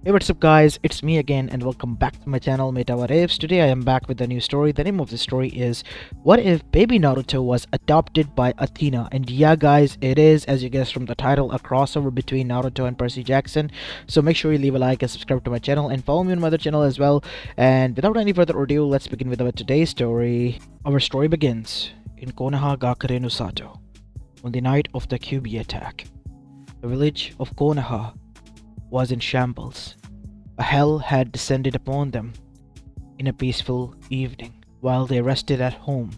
Hey, what's up guys, it's me again and welcome back to my channel Mayta What Ifs. Today I am back with a new story. The name of the story is What If Baby Naruto Was Adopted by Athena? And yeah guys, it is, as you guessed from the title, a crossover between Naruto and Percy Jackson. So make sure you leave a like and subscribe to my channel and follow me on my other channel as well. And without any further ado, let's begin with our today's story. Our story begins in Konoha Gakure no Sato on the night of the Kyubi attack. The village of Konoha was in shambles. A hell had descended upon them in a peaceful evening while they rested at home,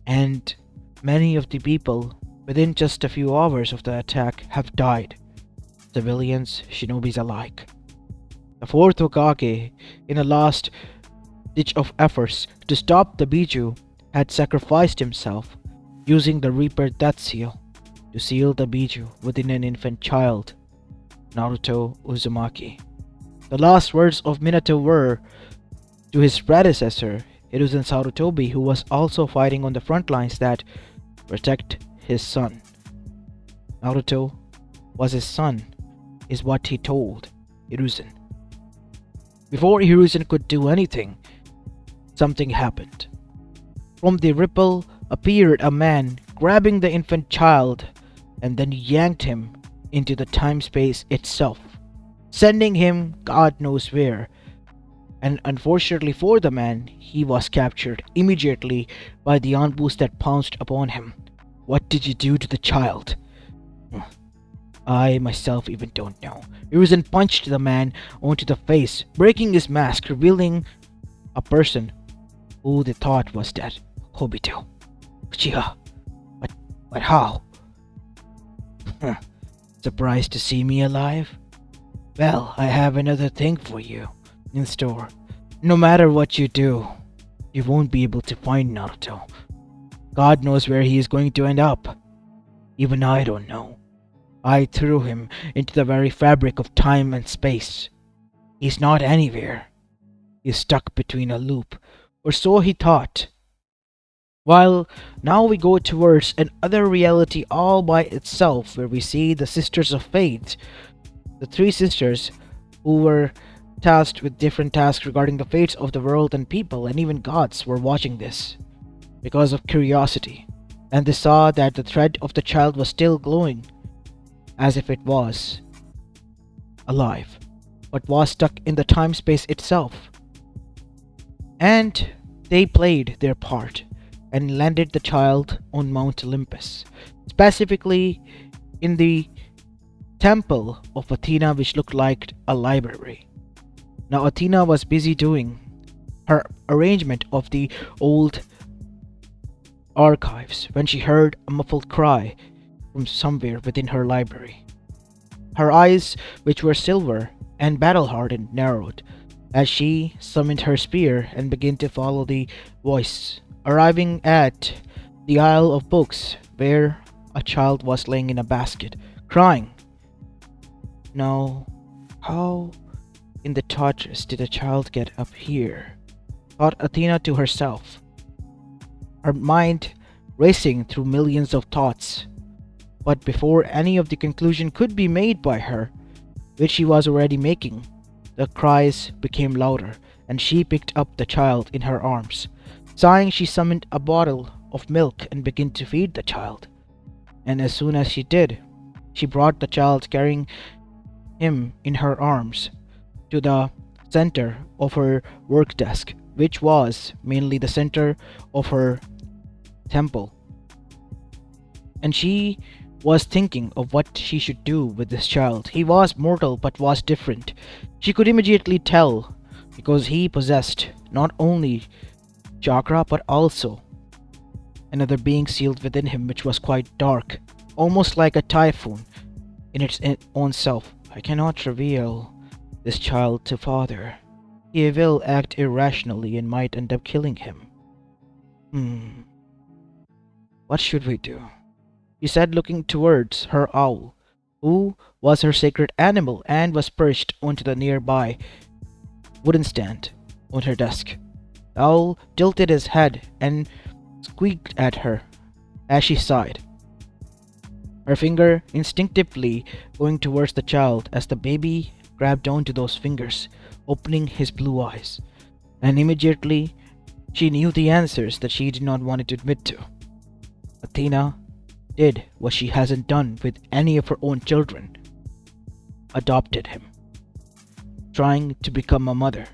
and many of the people within just a few hours of the attack have died, civilians, shinobis alike. The fourth Hokage, in a last ditch of efforts to stop the Biju, had sacrificed himself using the Reaper Death Seal to seal the Biju within an infant child, Naruto Uzumaki. The last words of Minato were to his predecessor, Hiruzen Sarutobi, who was also fighting on the front lines, that protect his son. Naruto was his son, is what he told Hiruzen. Before Hiruzen could do anything, something happened. From the ripple appeared a man grabbing the infant child and then yanked him into the time-space itself, sending him God knows where. And unfortunately for the man, he was captured immediately by the Anbus that pounced upon him. What did you do to the child? I myself even don't know. Hiruzen punched the man onto the face, breaking his mask, revealing a person who they thought was dead. Hobito. Uchiha. But how? Surprised to see me alive? Well, I have another thing for you in store. No matter what you do, you won't be able to find Naruto. God knows where he is going to end up. Even I don't know. I threw him into the very fabric of time and space. He's not anywhere. He's stuck between a loop, or so he thought. While now we go towards another reality all by itself, where we see the Sisters of Fate, the three sisters who were tasked with different tasks regarding the fates of the world and people, and even gods were watching this because of curiosity, and they saw that the thread of the child was still glowing as if it was alive, but was stuck in the time space itself. And they played their part and landed the child on Mount Olympus, specifically in the temple of Athena, which looked like a library. Now Athena was busy doing her arrangement of the old archives when she heard a muffled cry from somewhere within her library. Her eyes, which were silver and battle-hardened, narrowed as she summoned her spear and began to follow the voice, arriving at the Isle of Books, where a child was laying in a basket, crying. Now, how in the Tartarus did a child get up here? Thought Athena to herself, her mind racing through millions of thoughts. But before any of the conclusion could be made by her, which she was already making, the cries became louder, and she picked up the child in her arms. Sighing, she summoned a bottle of milk and began to feed the child. And as soon as she did, she brought the child, carrying him in her arms, to the center of her work desk, which was mainly the center of her temple. And she was thinking of what she should do with this child. He was mortal but was different. She could immediately tell, because he possessed not only chakra but also another being sealed within him, which was quite dark, almost like a typhoon in its own self. I cannot reveal this child to father. He will act irrationally and might end up killing him. What should we do? She said, looking towards her owl, who was her sacred animal and was perched onto the nearby wooden stand on her desk. The owl tilted his head and squeaked at her as she sighed, her finger instinctively going towards the child as the baby grabbed onto those fingers, opening his blue eyes. And immediately, she knew the answers that she did not want to admit to. Athena did what she hasn't done with any of her own children, adopted him, trying to become a mother.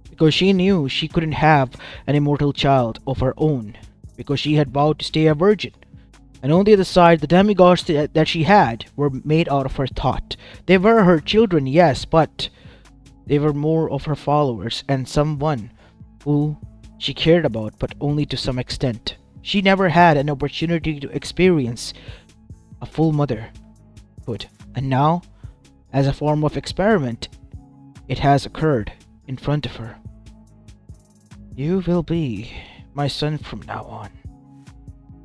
Because she knew she couldn't have an immortal child of her own, because she had vowed to stay a virgin. And on the other side, the demigods that she had were made out of her thought. They were her children, yes, but they were more of her followers and someone who she cared about, but only to some extent. She never had an opportunity to experience a full motherhood, and now, as a form of experiment, it has occurred in front of her. You will be my son from now on.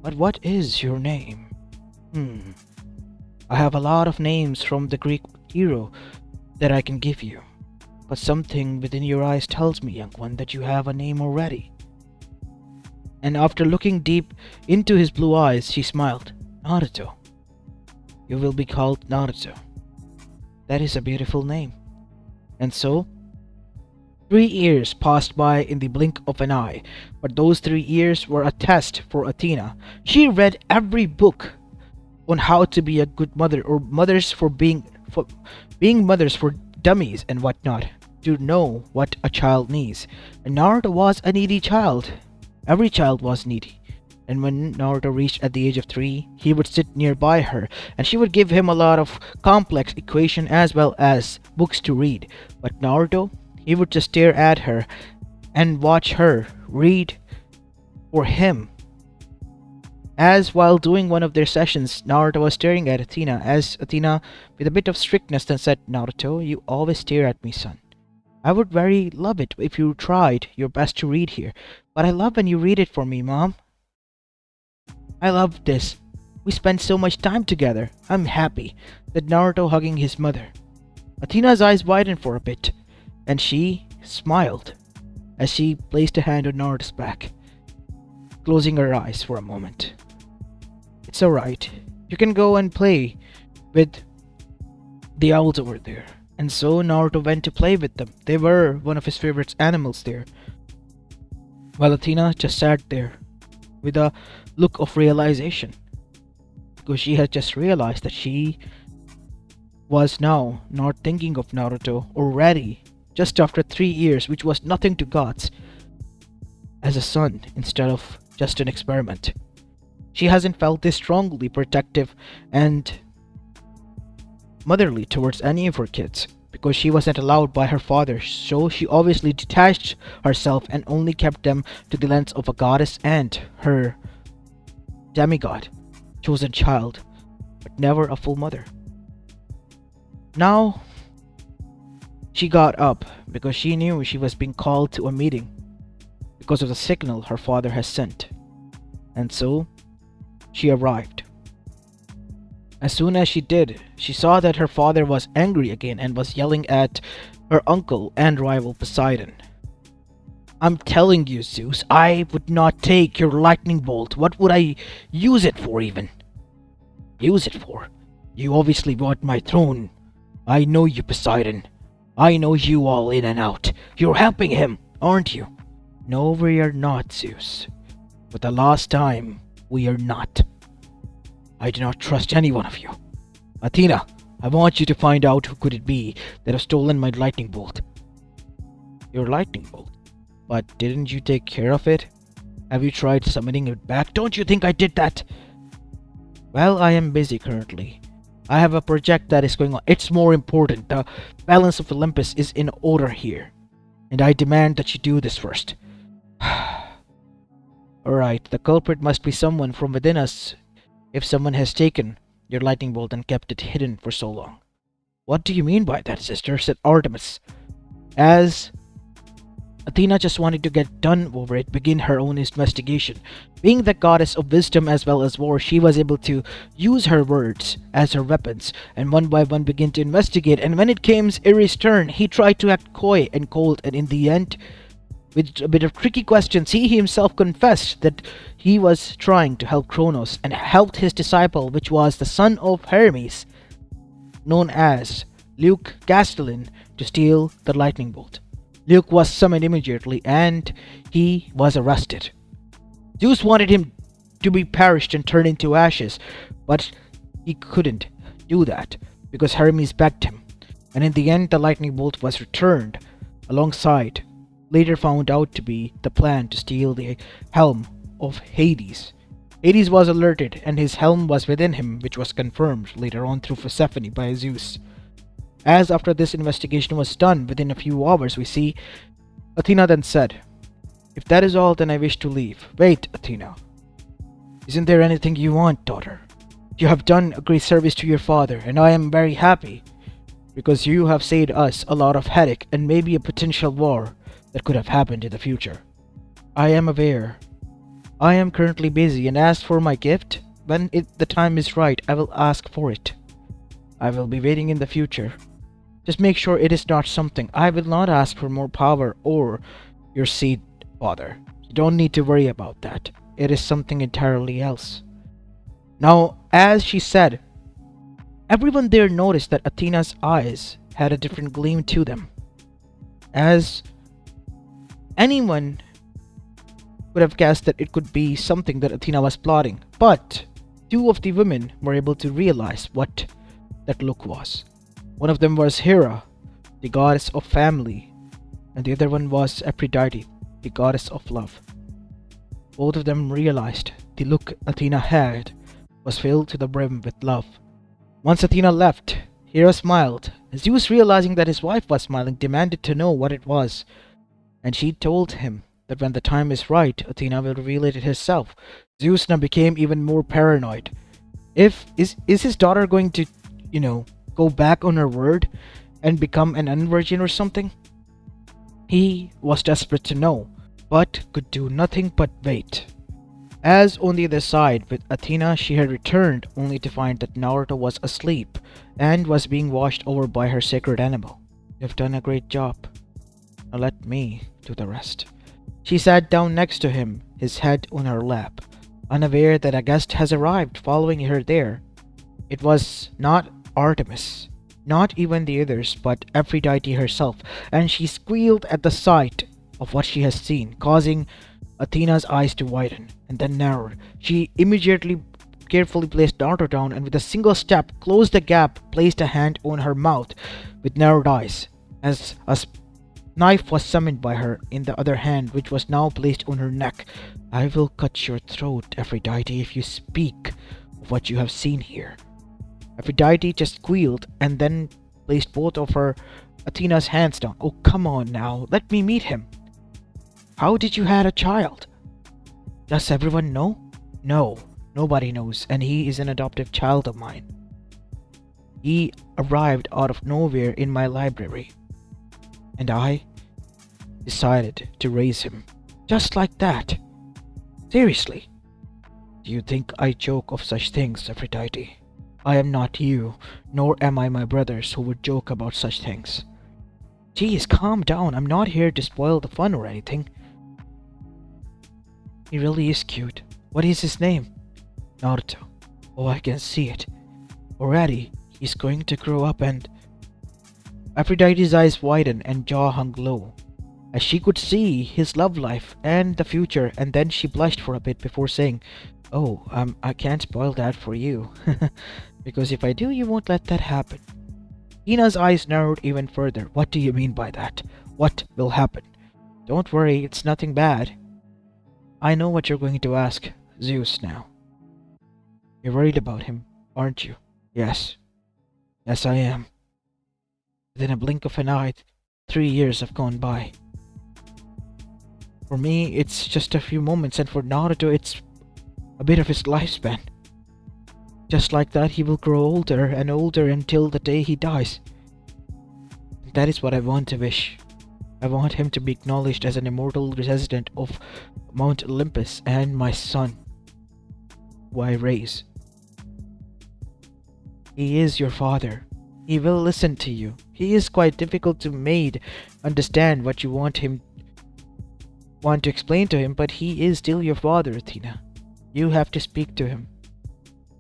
But what is your name? I have a lot of names from the Greek hero that I can give you, but something within your eyes tells me, young one, that you have a name already. And after looking deep into his blue eyes, she smiled. Naruto. You will be called Naruto. That is a beautiful name. And so, 3 years passed by in the blink of an eye, but those 3 years were a test for Athena. She read every book on how to be a good mother, or mothers for being mothers for dummies and whatnot, to know what a child needs. And Naruto was a needy child. Every child was needy. And when Naruto reached at the age of 3, he would sit nearby her, and she would give him a lot of complex equation as well as books to read. But Naruto, he would just stare at her and watch her read for him. As while doing one of their sessions, Naruto was staring at Athena, as Athena, with a bit of strictness, then said, Naruto, you always stare at me, son. I would very love it if you tried your best to read here, but I love when you read it for me, Mom. I love this. We spend so much time together. I'm happy, said Naruto, hugging his mother. Athena's eyes widened for a bit, and she smiled as she placed a hand on Naruto's back, closing her eyes for a moment. It's alright. You can go and play with the owls over there. And so Naruto went to play with them. They were one of his favorite animals there. While Athena just sat there with a look of realization, because she had just realized that she was now not thinking of Naruto already, just after 3 years, which was nothing to gods, as a son instead of just an experiment. She hasn't felt this strongly protective and motherly towards any of her kids, because she wasn't allowed by her father, so she obviously detached herself and only kept them to the lens of a goddess and her demigod, chosen child, but never a full mother. Now, she got up because she knew she was being called to a meeting because of the signal her father has sent, and so she arrived. As soon as she did, she saw that her father was angry again and was yelling at her uncle and rival Poseidon. I'm telling you, Zeus, I would not take your lightning bolt. What would I use it for even? Use it for? You obviously want my throne. I know you, Poseidon. I know you all in and out. You're helping him, aren't you? No, we are not, Zeus. For the last time, we are not. I do not trust any one of you. Athena, I want you to find out who could it be that has stolen my lightning bolt. Your lightning bolt? But didn't you take care of it? Have you tried summoning it back? Don't you think I did that? Well, I am busy currently. I have a project that is going on. It's more important. The balance of Olympus is in order here, and I demand that you do this first. Alright, the culprit must be someone from within us, if someone has taken your lightning bolt and kept it hidden for so long. What do you mean by that, sister? Said Artemis, as Athena just wanted to get done over it, begin her own investigation. Being the goddess of wisdom as well as war, she was able to use her words as her weapons, and one by one begin to investigate. And when it came Ares' turn, he tried to act coy and cold, and in the end, with a bit of tricky questions, he himself confessed that he was trying to help Kronos and helped his disciple, which was the son of Hermes, known as Luke Castellan to steal the lightning bolt. Luke was summoned immediately and he was arrested. Zeus wanted him to be perished and turned into ashes, but he couldn't do that because Hermes begged him. And in the end, the lightning bolt was returned alongside, later found out to be the plan to steal the helm of Hades. Hades was alerted and his helm was within him, which was confirmed later on through Persephone by Zeus. As after this investigation was done within a few hours, we see Athena then said, "If that is all, then I wish to leave." "Wait, Athena. Isn't there anything you want, daughter? You have done a great service to your father, and I am very happy because you have saved us a lot of headache and maybe a potential war that could have happened in the future." "I am aware. I am currently busy, and as for my gift, when the time is right, I will ask for it. I will be waiting in the future. Just make sure it is not something. I will not ask for more power or your seed, father. You don't need to worry about that. It is something entirely else." Now, as she said, everyone there noticed that Athena's eyes had a different gleam to them. As anyone would have guessed that it could be something that Athena was plotting, but two of the women were able to realize what that look was. One of them was Hera, the goddess of family, and the other one was Aphrodite, the goddess of love. Both of them realized the look Athena had was filled to the brim with love. Once Athena left, Hera smiled. Zeus, realizing that his wife was smiling, demanded to know what it was, and she told him that when the time is right, Athena will reveal it herself. Zeus now became even more paranoid. Is his daughter going to, go back on her word and become an unvirgin or something? He was desperate to know, but could do nothing but wait. As on the other side, with Athena, she had returned only to find that Naruto was asleep and was being washed over by her sacred animal. "You've done a great job. Now let me do the rest." She sat down next to him, his head on her lap, unaware that a guest has arrived following her there. It was not Artemis, not even the others, but Aphrodite herself, and she squealed at the sight of what she has seen, causing Athena's eyes to widen and then narrowed. She immediately carefully placed Naruto down and with a single step closed the gap, placed a hand on her mouth with narrowed eyes, as a knife was summoned by her in the other hand, which was now placed on her neck. "I will cut your throat, Aphrodite, if you speak of what you have seen here." Aphrodite just squealed and then placed both of her Athena's hands down. "Oh, come on now, let me meet him." "How did you had a child?" "Does everyone know?" "No, nobody knows, and he is an adoptive child of mine. He arrived out of nowhere in my library, and I decided to raise him. Just like that. Seriously. Do you think I joke of such things, Aphrodite? I am not you, nor am I my brothers who would joke about such things." "Geez, calm down. I'm not here to spoil the fun or anything." "He really is cute. What is his name?" "Naruto." "Oh, I can see it. Already, he's going to grow up and..." Aphrodite's eyes widened and jaw hung low, as she could see his love life and the future, and then she blushed for a bit before saying, "Oh, I can't spoil that for you." "Because if I do, you won't let that happen." Ina's eyes narrowed even further. "What do you mean by that? What will happen?" "Don't worry, it's nothing bad." "I know what you're going to ask Zeus now. You're worried about him, aren't you?" "Yes. Yes, I am. Within a blink of an eye, 3 years have gone by. For me, it's just a few moments, and for Naruto, it's a bit of his lifespan. Just like that, he will grow older and older until the day he dies. And that is what I want to wish. I want him to be acknowledged as an immortal resident of Mount Olympus and my son, who I raise. He is your father. He will listen to you. He is quite difficult to understand what you want to explain to him, but he is still your father, Athena. You have to speak to him."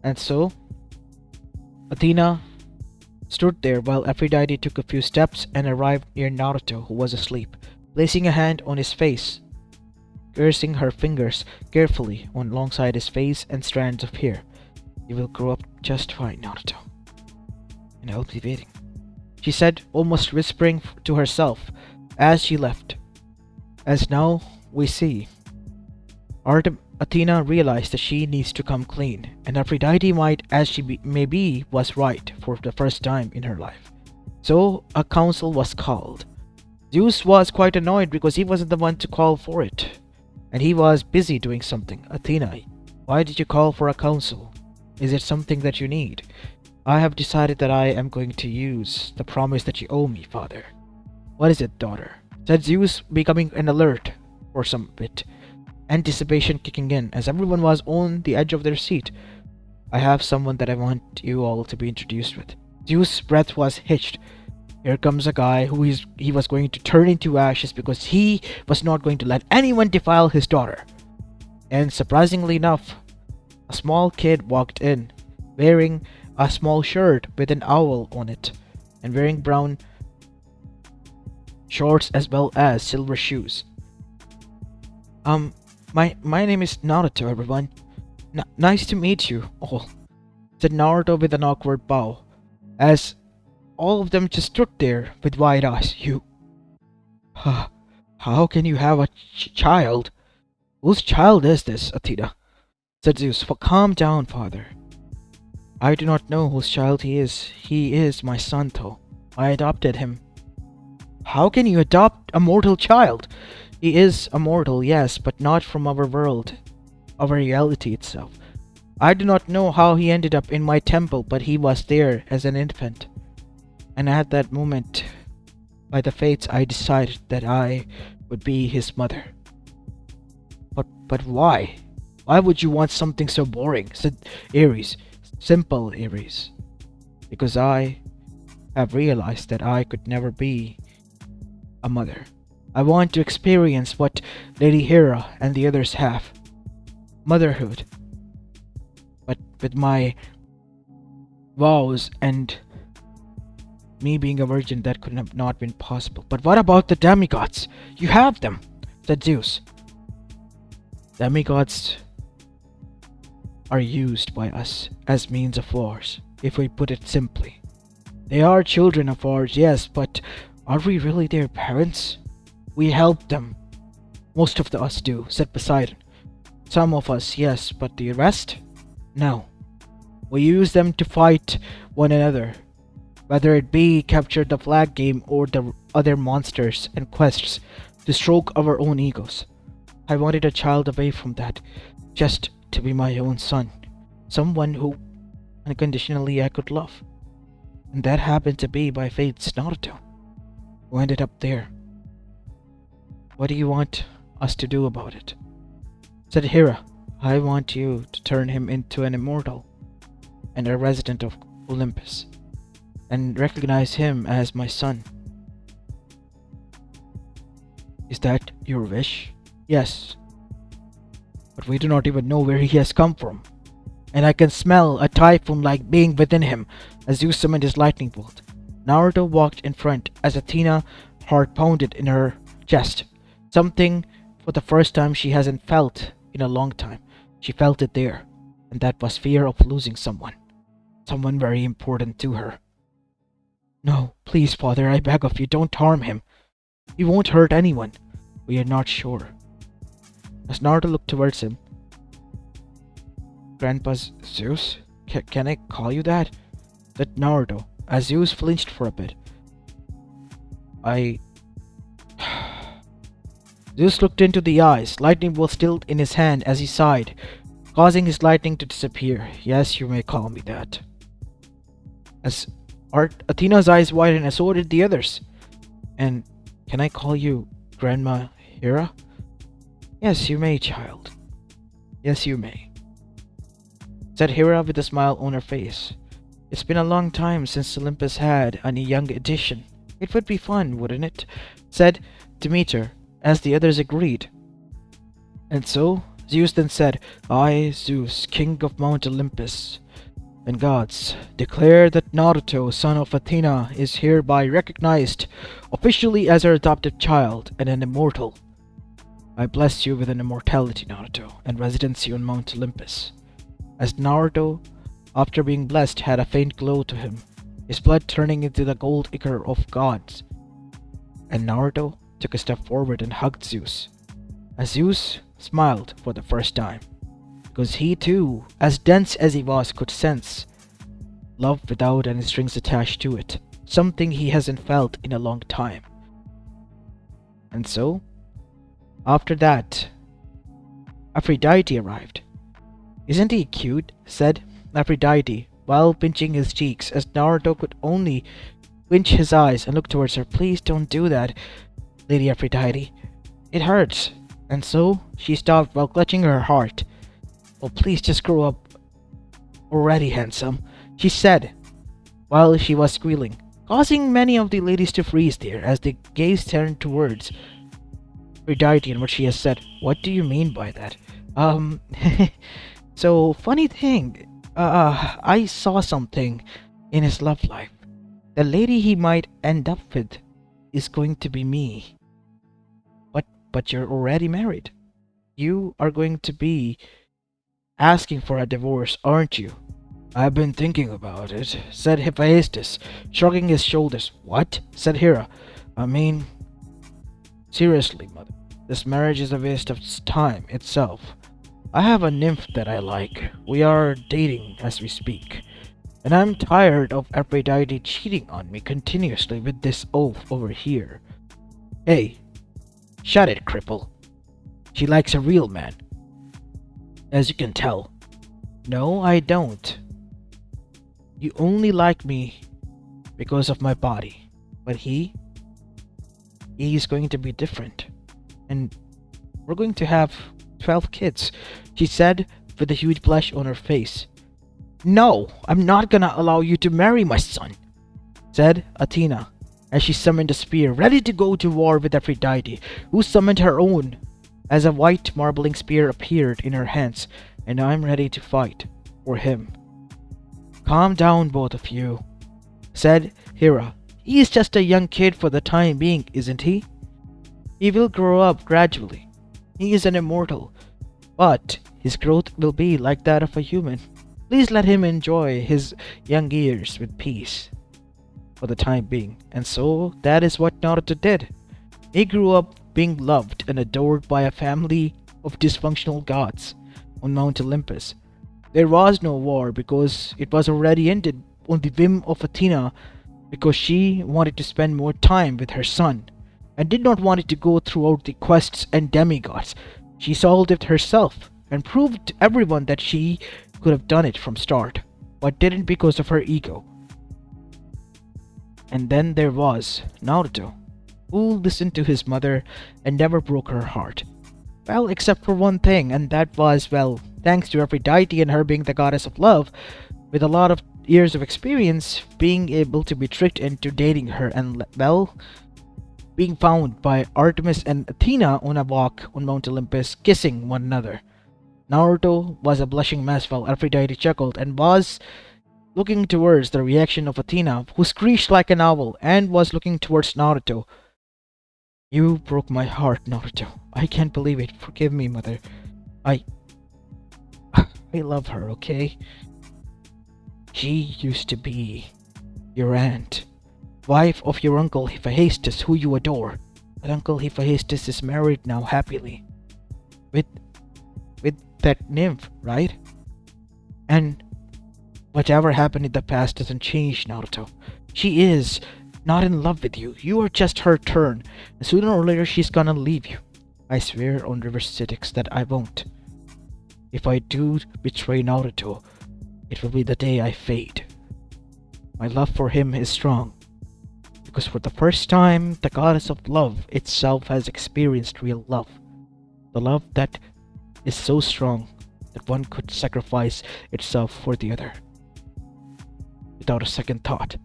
And so, Athena stood there while Aphrodite took a few steps and arrived near Naruto, who was asleep, placing a hand on his face, caressing her fingers carefully on alongside his face and strands of hair. "You will grow up just fine, Naruto, and I'll be waiting," she said, almost whispering to herself as she left. As now we see, Athena realized that she needs to come clean, and Aphrodite might, as maybe, was right for the first time in her life. So a council was called. Zeus was quite annoyed because he wasn't the one to call for it, and he was busy doing something. "Athena, why did you call for a council? Is it something that you need?" "I have decided that I am going to use the promise that you owe me, father." "What is it, daughter?" said Zeus, becoming an alert for some bit, anticipation kicking in as everyone was on the edge of their seat. "I have someone that I want you all to be introduced with." Zeus' breath was hitched. Here comes a guy who he was going to turn into ashes because he was not going to let anyone defile his daughter. And surprisingly enough, a small kid walked in, wearing a small shirt with an owl on it, and wearing brown shorts as well as silver shoes. My name is Naruto, everyone. Nice to meet you all," said Naruto with an awkward bow, as all of them just stood there with wide eyes. "You... how can you have a child? Whose child is this, Athena?" said Zeus. "Calm down, father. I do not know whose child he is. He is my son, though. I adopted him." "How can you adopt a mortal child?" "He is a mortal, yes, but not from our world, our reality itself. I do not know how he ended up in my temple, but he was there as an infant. And at that moment, by the fates, I decided that I would be his mother." But why? Why would you want something so boring?" said Ares. "Simple, Ares. Because I have realized that I could never be a mother. I want to experience what Lady Hera and the others have. Motherhood. But with my vows and me being a virgin, that could have not been possible." "But what about the demigods? You have them," said Zeus. "Demigods are used by us as means of wars, if we put it simply. They are children of ours, yes, but are we really their parents? We help them. Most of us do," said Poseidon. "Some of us, yes, but the rest? No. We use them to fight one another, whether it be capture the flag game or the other monsters and quests to stroke our own egos. I wanted a child away from that, just to be my own son, someone who unconditionally I could love. And that happened to be by fate's Naruto, who ended up there. What do you want us to do about it?" said Hera. "I want you to turn him into an immortal and a resident of Olympus, and recognize him as my son." "Is that your wish?" "Yes. But we do not even know where he has come from. And I can smell a typhoon-like being within him," as Zeus summoned his lightning bolt. Naruto walked in front as Athena's heart pounded in her chest. Something for the first time she hasn't felt in a long time. She felt it there, and that was fear of losing someone. Someone very important to her. "No, please, father, I beg of you, don't harm him. He won't hurt anyone. We are not sure." As Naruto looked towards him, "Grandpa's Zeus? Can I call you that?" said Naruto, as Zeus flinched for a bit. Zeus looked into the eyes. Lightning was still in his hand as he sighed, causing his lightning to disappear. "Yes, you may call me that." As Athena's eyes widened, and so did the others. "And can I call you Grandma Hera?" "Yes, you may, child. Yes, you may," said Hera with a smile on her face. "It's been a long time since Olympus had a young edition. It would be fun, wouldn't it?" said Demeter, as the others agreed. And so Zeus then said, "I, Zeus, king of Mount Olympus, And gods, declare that Naruto, son of Athena, is hereby recognized officially as her adopted child and an immortal. I bless you with an immortality, Naruto, and residency on Mount Olympus. As Naruto, after being blessed, had a faint glow to him, his blood turning into the gold ichor of gods. And Naruto took a step forward and hugged Zeus. As Zeus smiled for the first time, because he too, as dense as he was, could sense love without any strings attached to it, something he hasn't felt in a long time. And so, after that, Aphrodite arrived. "Isn't he cute?" said Aphrodite, while pinching his cheeks, as Naruto could only winch his eyes and look towards her. "Please don't do that, Lady Aphrodite. It hurts." And so she stopped while clutching her heart. "Oh, please just grow up already, handsome," she said, while she was squealing, causing many of the ladies to freeze there as their gaze turned towards Aphrodite and what she has said. "What do you mean by that?" So, funny thing, I saw something in his love life. The lady he might end up with is going to be me. But you're already married. You are going to be asking for a divorce, aren't you?" "I've been thinking about it," said Hephaestus, shrugging his shoulders. "What?" said Hera. "I mean, seriously, mother, this marriage is a waste of time itself. I have a nymph that I like. We are dating as we speak. And I'm tired of Aphrodite cheating on me continuously with this oaf over here." "Hey, shut it, cripple. She likes a real man, as you can tell." "No, I don't. You only like me because of my body. But he's going to be different. And we're going to have 12 kids," she said with a huge blush on her face. "No, I'm not gonna allow you to marry my son," said Athena, as she summoned a spear, ready to go to war with Aphrodite, who summoned her own, as a white marbling spear appeared in her hands. "And I'm ready to fight for him." "Calm down, both of you," said Hera. "He is just a young kid for the time being, isn't he? He will grow up gradually. He is an immortal, but his growth will be like that of a human. Please let him enjoy his young years with peace for the time being." And so that is what Naruto did. He grew up being loved and adored by a family of dysfunctional gods on Mount Olympus. There was no war because it was already ended on the whim of Athena, because she wanted to spend more time with her son and did not want it to go throughout the quests and demigods. She solved it herself and proved to everyone that she could have done it from start, but didn't because of her ego. And then there was Naruto, who listened to his mother and never broke her heart. Well, except for one thing, and that was, well, thanks to Aphrodite and her being the goddess of love, with a lot of years of experience, being able to be tricked into dating her and, well, being found by Artemis and Athena on a walk on Mount Olympus, kissing one another. Naruto was a blushing mess while Aphrodite chuckled and was looking towards the reaction of Athena, who screeched like an owl and was looking towards Naruto. "You broke my heart, Naruto. I can't believe it. Forgive me, mother. I love her, okay? She used to be your aunt, wife of your uncle Hephaestus, who you adore. But Uncle Hephaestus is married now happily. With that nymph, right? And whatever happened in the past doesn't change, Naruto. She is not in love with you. You are just her turn. And sooner or later she's gonna leave you. I swear on River Styx that I won't. If I do betray Naruto, it will be the day I fade. My love for him is strong, because for the first time, the goddess of love itself has experienced real love. The love that is so strong that one could sacrifice itself for the other, without a second thought.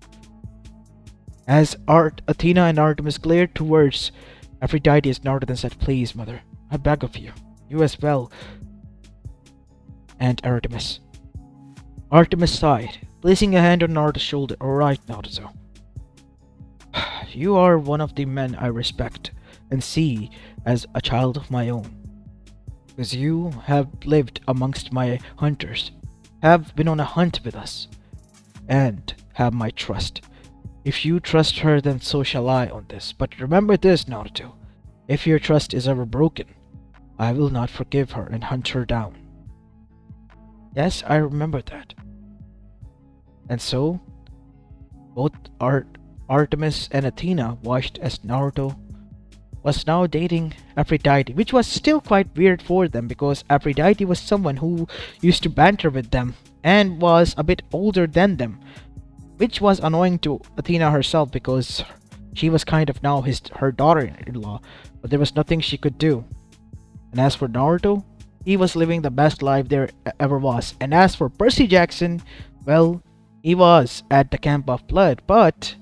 As Athena and Artemis glared towards Aphrodite, as Naruto then said, "Please, mother, I beg of you, you as well, and Artemis. Artemis sighed, placing a hand on Naruto's shoulder. Alright, Naruto. You are one of the men I respect and see as a child of my own. Because you have lived amongst my hunters, have been on a hunt with us, and have my trust. If you trust her, then so shall I on this. But remember this, Naruto. If your trust is ever broken, I will not forgive her and hunt her down. Yes, I remember that. And so, both Artemis and Athena watched as Naruto was now dating Aphrodite, which was still quite weird for them because Aphrodite was someone who used to banter with them and was a bit older than them, which was annoying to Athena herself because she was kind of now her daughter-in-law, but there was nothing she could do. And as for Naruto, he was living the best life there ever was. And as for Percy Jackson, well, he was at the Camp of Blood, but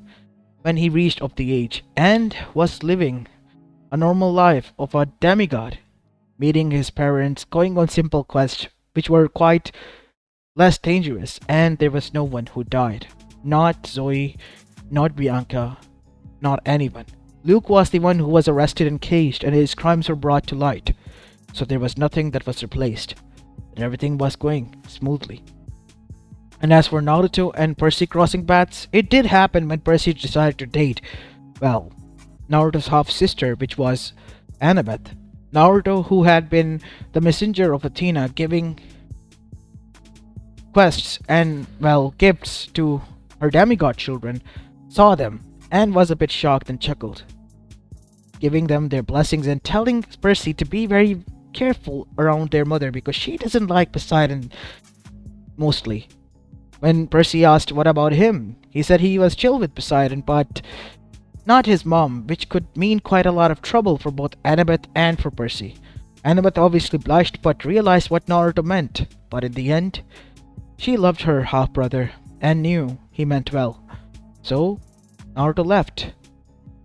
when he reached of the age and was living a normal life of a demigod, meeting his parents, going on simple quests which were quite less dangerous, and there was no one who died. Not Zoe, not Bianca, not anyone. Luke was the one who was arrested and caged, and his crimes were brought to light. So there was nothing that was replaced, and everything was going smoothly. And as for Naruto and Percy crossing paths, it did happen when Percy decided to date, well, Naruto's half-sister, which was Annabeth. Naruto, who had been the messenger of Athena, giving quests and, well, gifts to her demigod children, saw them and was a bit shocked and chuckled, giving them their blessings and telling Percy to be very careful around their mother because she doesn't like Poseidon mostly. When Percy asked what about him, he said he was chill with Poseidon, but not his mom, which could mean quite a lot of trouble for both Annabeth and for Percy. Annabeth obviously blushed but realized what Naruto meant, but in the end, she loved her half-brother and knew he meant well. So, Naruto left.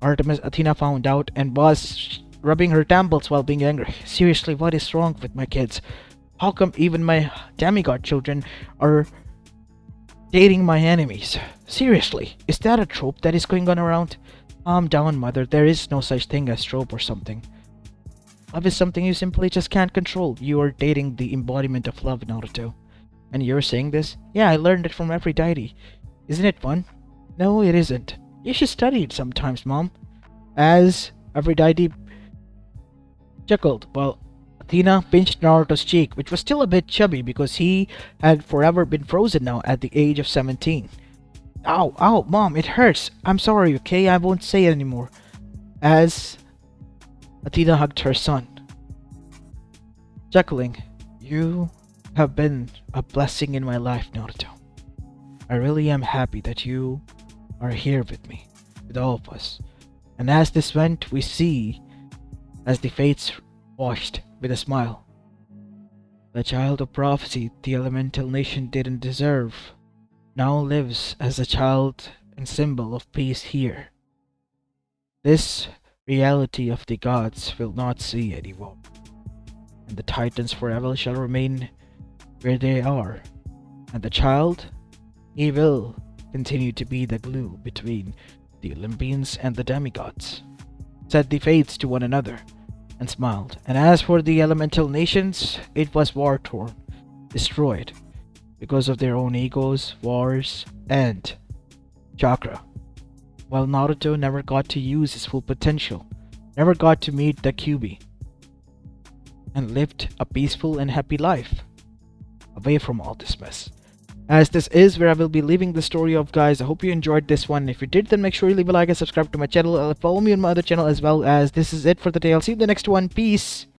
Artemis Athena found out and was rubbing her temples while being angry. Seriously, what is wrong with my kids? How come even my demigod children are dating my enemies? Seriously, is that a trope that is going on around? Calm down, mother. There is no such thing as trope or something. Love is something you simply just can't control. You are dating the embodiment of love, Naruto. And you're saying this? Yeah, I learned it from Aphrodite. Isn't it fun? No, it isn't. You should study it sometimes, Mom. As Aphrodite chuckled, while Athena pinched Naruto's cheek, which was still a bit chubby because he had forever been frozen now at the age of 17. Ow, ow, Mom, it hurts. I'm sorry, okay? I won't say it anymore. As Athena hugged her son, chuckling, you have been a blessing in my life, Naruto. I really am happy that you are here with me, with all of us. And as this went, we see, as the fates watched with a smile, the child of prophecy the elemental nation didn't deserve now lives as a child and symbol of peace here. This reality of the gods will not see anymore, and the titans forever shall remain where they are, and the child, he will continue to be the glue between the Olympians and the demigods, said the fates to one another, and smiled. And as for the elemental nations, it was war-torn, destroyed, because of their own egos, wars, and chakra. While Naruto never got to use his full potential, never got to meet the Kyuubi, and lived a peaceful and happy life, away from all this mess. As this is where I will be leaving the story of, guys. I hope you enjoyed this one. If you did, then make sure you leave a like and subscribe to my channel. Follow me on my other channel as well. As this is it for the day. I'll see you in the next one. Peace.